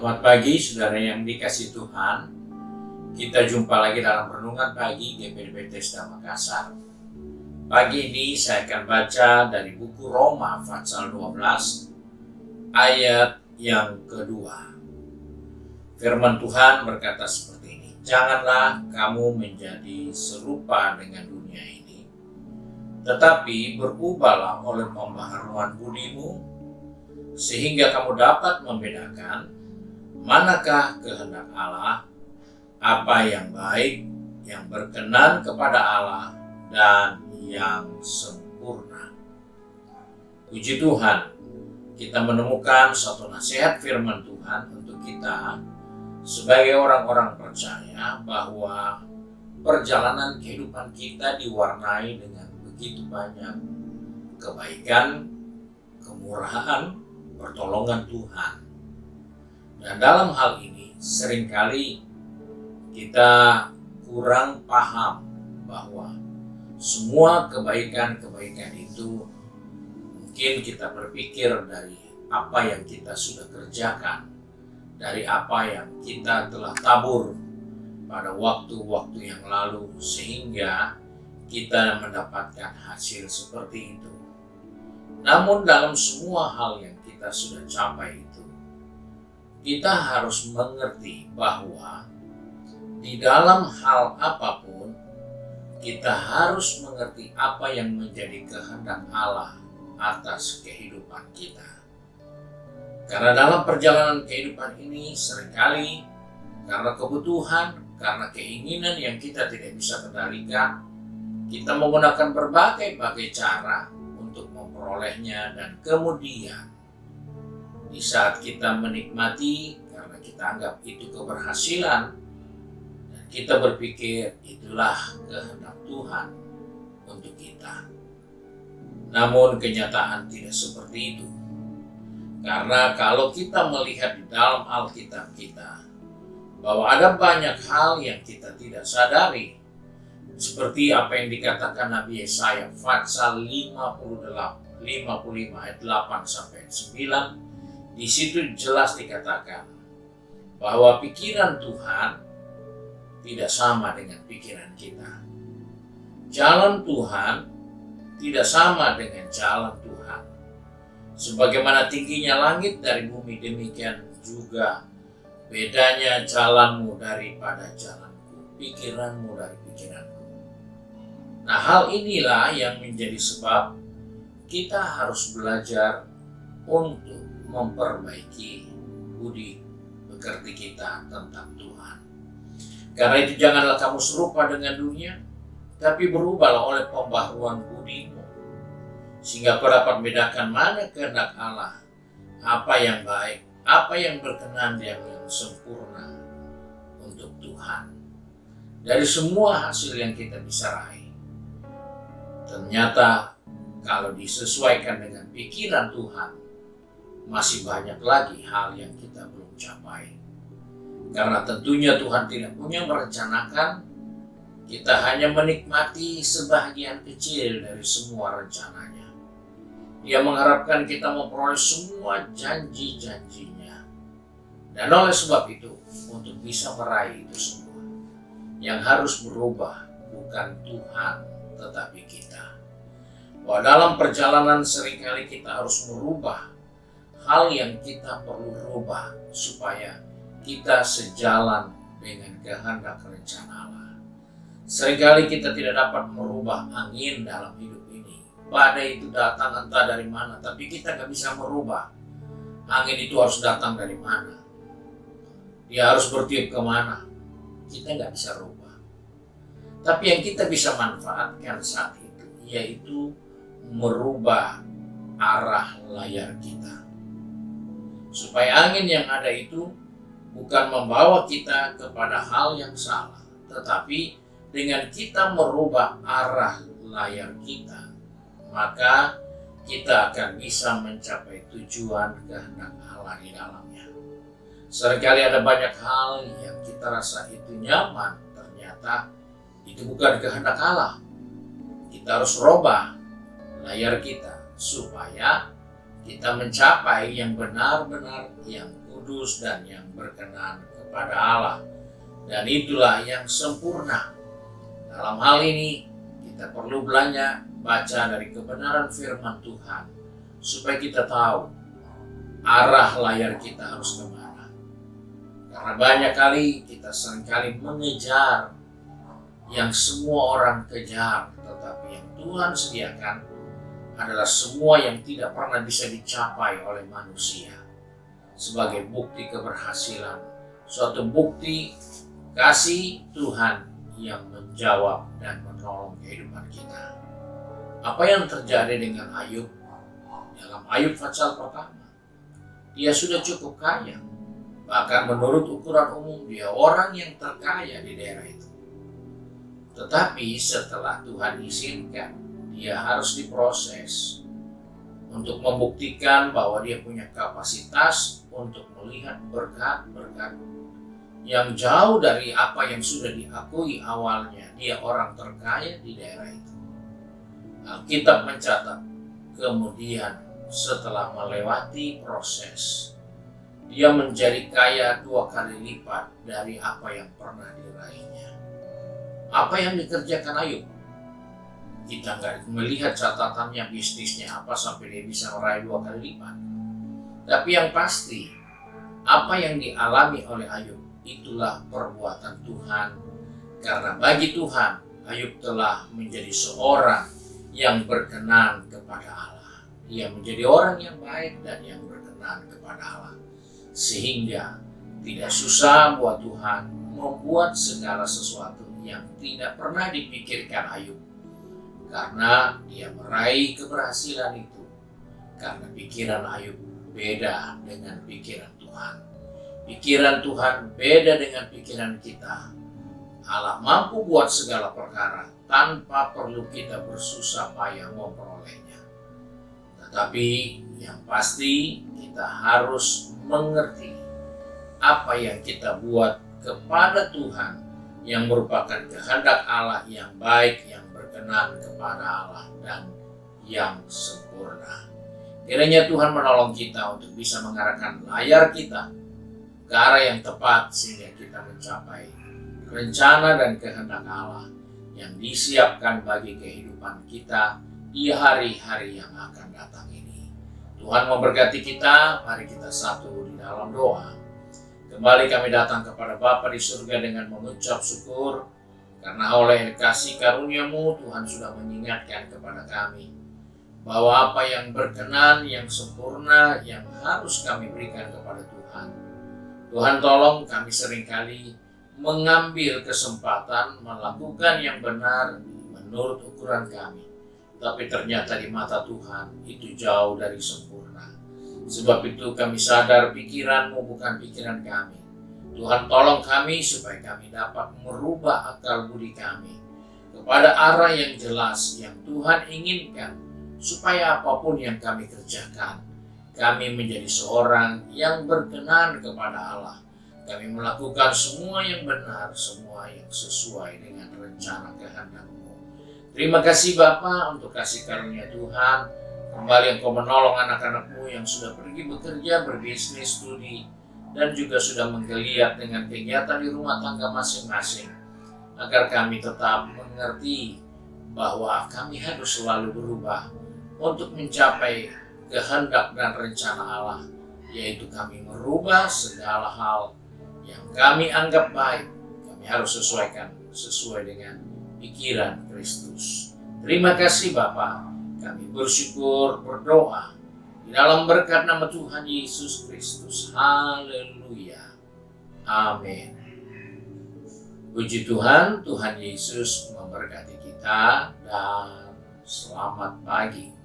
Selamat pagi saudara yang dikasihi Tuhan. Kita jumpa lagi dalam renungan pagi GPD Bethesda Makassar. Pagi ini saya akan baca dari buku Roma pasal 12 ayat yang kedua. Firman Tuhan berkata seperti ini. Janganlah kamu menjadi serupa dengan dunia ini, tetapi berubahlah oleh pembaharuan budimu, sehingga kamu dapat membedakan manakah kehendak Allah, apa yang baik, yang berkenan kepada Allah, dan yang sempurna. Puji Tuhan, kita menemukan satu nasihat firman Tuhan untuk kita sebagai orang-orang percaya bahwa perjalanan kehidupan kita diwarnai dengan begitu banyak kebaikan, kemurahan, pertolongan Tuhan. Dan dalam hal ini seringkali kita kurang paham bahwa semua kebaikan-kebaikan itu mungkin kita berpikir dari apa yang kita sudah kerjakan, dari apa yang kita telah tabur pada waktu-waktu yang lalu, sehingga kita mendapatkan hasil seperti itu. Namun dalam semua hal yang kita sudah capai itu, kita harus mengerti bahwa di dalam hal apapun kita harus mengerti apa yang menjadi kehendak Allah atas kehidupan kita. Karena dalam perjalanan kehidupan ini seringkali karena kebutuhan, karena keinginan yang kita tidak bisa kendalikan, kita menggunakan berbagai cara untuk memperolehnya, dan kemudian di saat kita menikmati karena kita anggap itu keberhasilan, dan kita berpikir itulah kehendak Tuhan untuk kita. Namun kenyataan tidak seperti itu. Karena kalau kita melihat di dalam Alkitab kita bahwa ada banyak hal yang kita tidak sadari, seperti apa yang dikatakan Nabi Yesaya pasal 55 ayat 8 sampai 9. Di situ jelas dikatakan bahwa pikiran Tuhan tidak sama dengan pikiran kita. Jalan Tuhan tidak sama dengan jalan Tuhan. Sebagaimana tingginya langit dari bumi, demikian juga bedanya jalanmu daripada jalanku, pikiranmu dari pikiranku. Nah, hal inilah yang menjadi sebab kita harus belajar untuk memperbaiki budi pekerti kita tentang Tuhan. Karena itu janganlah kamu serupa dengan dunia, tapi berubahlah oleh pembaharuan budimu, sehingga kau dapat membedakan mana kehendak Allah, apa yang baik, apa yang berkenan, yang sempurna untuk Tuhan. Dari semua hasil yang kita bisa raih, ternyata kalau disesuaikan dengan pikiran Tuhan, masih banyak lagi hal yang kita belum capai. Karena tentunya Tuhan tidak punya merencanakan, kita hanya menikmati sebahagian kecil dari semua rencananya. Dia mengharapkan kita memperoleh semua janji-janjinya. Dan oleh sebab itu, untuk bisa meraih itu semua, yang harus berubah bukan Tuhan tetapi kita. Bahwa dalam perjalanan seringkali kita harus merubah hal yang kita perlu rubah supaya kita sejalan dengan kehendak rencana Allah. Seringkali kita tidak dapat merubah angin dalam hidup ini. Badai itu datang entah dari mana, tapi kita gak bisa merubah angin itu harus datang dari mana. Dia harus bertiup kemana, kita gak bisa rubah. Tapi yang kita bisa manfaatkan saat itu, yaitu merubah arah layar kita. Supaya angin yang ada itu bukan membawa kita kepada hal yang salah, tetapi dengan kita merubah arah layar kita, maka kita akan bisa mencapai tujuan kehendak Allah di dalamnya. Seringkali ada banyak hal yang kita rasa itu nyaman, ternyata itu bukan kehendak Allah. Kita harus rubah layar kita supaya kita mencapai yang benar-benar, yang kudus dan yang berkenan kepada Allah. Dan itulah yang sempurna. Dalam hal ini kita perlu belajar baca dari kebenaran firman Tuhan supaya kita tahu arah layar kita harus kemana. Karena banyak kali kita seringkali mengejar yang semua orang kejar, tetapi yang Tuhan sediakan adalah semua yang tidak pernah bisa dicapai oleh manusia. Sebagai bukti keberhasilan, suatu bukti kasih Tuhan yang menjawab dan menolong kehidupan kita. Apa yang terjadi dengan Ayub? Dalam Ayub pasal pertama, dia sudah cukup kaya. Bahkan menurut ukuran umum dia orang yang terkaya di daerah itu. Tetapi setelah Tuhan izinkan, dia harus diproses untuk membuktikan bahwa dia punya kapasitas untuk melihat berkat-berkat yang jauh dari apa yang sudah diakui awalnya dia orang terkaya di daerah itu. Alkitab mencatat, kemudian setelah melewati proses, dia menjadi kaya 2 kali lipat dari apa yang pernah diraihnya. Apa yang dikerjakan Ayub? Kita nggak melihat catatannya bisnisnya apa sampai dia bisa meraih 2 kali lipat. Tapi yang pasti, apa yang dialami oleh Ayub itulah perbuatan Tuhan. Karena bagi Tuhan, Ayub telah menjadi seorang yang berkenan kepada Allah. Dia menjadi orang yang baik dan yang berkenan kepada Allah. Sehingga tidak susah buat Tuhan membuat segala sesuatu yang tidak pernah dipikirkan Ayub. Karena dia meraih keberhasilan itu. Karena pikiran Ayub beda dengan pikiran Tuhan. Pikiran Tuhan beda dengan pikiran kita. Allah mampu buat segala perkara tanpa perlu kita bersusah payah memperolehnya. Tetapi yang pasti kita harus mengerti apa yang kita buat kepada Tuhan yang merupakan kehendak Allah yang baik, yang berkenan kepada Allah dan yang sempurna. Kiranya Tuhan menolong kita untuk bisa mengarahkan layar kita ke arah yang tepat sehingga kita mencapai rencana dan kehendak Allah yang disiapkan bagi kehidupan kita di hari-hari yang akan datang ini. Tuhan memberkati kita, mari kita satu di dalam doa. Kembali kami datang kepada Bapa di surga dengan mengucap syukur karena oleh kasih karunia-Mu Tuhan sudah mengingatkan kepada kami bahwa apa yang berkenan, yang sempurna, yang harus kami berikan kepada Tuhan. Tuhan tolong kami seringkali mengambil kesempatan melakukan yang benar menurut ukuran kami. Tapi ternyata di mata Tuhan itu jauh dari sempurna. Sebab itu kami sadar pikiran-Mu bukan pikiran kami. Tuhan tolong kami supaya kami dapat merubah akal budi kami kepada arah yang jelas yang Tuhan inginkan. Supaya apapun yang kami kerjakan, kami menjadi seorang yang berkenan kepada Allah. Kami melakukan semua yang benar, semua yang sesuai dengan rencana kehendak-Mu. Terima kasih Bapa untuk kasih karunia Tuhan. Kembali Engkau menolong anak-anak-Mu yang sudah pergi bekerja, berbisnis, studi, dan juga sudah menggeliat dengan kegiatan di rumah tangga masing-masing. Agar kami tetap mengerti bahwa kami harus selalu berubah untuk mencapai kehendak dan rencana Allah, yaitu kami merubah segala hal yang kami anggap baik. Kami harus sesuaikan sesuai dengan pikiran Kristus. Terima kasih Bapa. Kami bersyukur, berdoa di dalam berkat nama Tuhan Yesus Kristus. Haleluya. Amin. Puji Tuhan, Tuhan Yesus memberkati kita dan selamat pagi.